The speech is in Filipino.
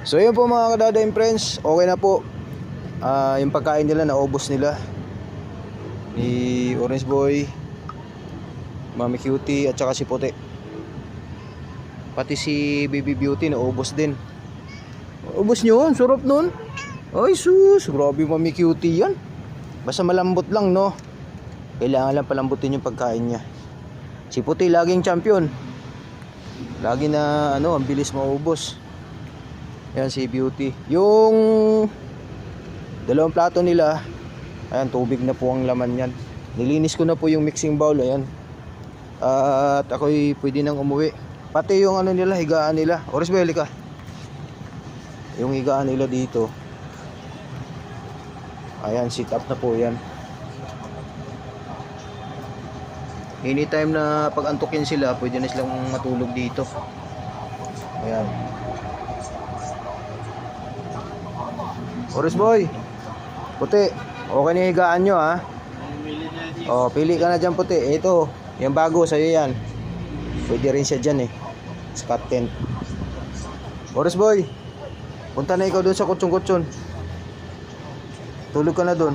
So yun po mga kadadaing friends, okay na po. Yung pagkain nila naubos nila ni Orange Boy, Mami Cutie at saka si Puti. Pati si Baby Beauty naubos din. Ubos nyo, ang sarap nun. Ay sus, grabe Mami Cutie yan. Basta malambot lang no. Kailangan lang palambutin yung pagkain niya. Si Puti laging champion. Lagi na ang bilis maubos. Yan si Beauty. Yung dalawang plato nila, ayan, tubig na po ang laman yan. Nilinis ko na po yung mixing bowl, ayan. At ako'y pwede nang umuwi. Pati yung nila, higaan nila. Oras ba, ka? Yung higaan nila dito. Ayan, sit up na po yan. Anytime na pag antukin sila, pwede na silang matulog dito. Ayan. Oris Boy, Puti, okay na higaan nyo ha. O, pili ka na dyan Puti. Ito, yung bago sa'yo yan. Pwede rin siya dyan Scott tent. Oris Boy, punta na ikaw doon sa kutsyon-kutsyon. Tulog ka na doon.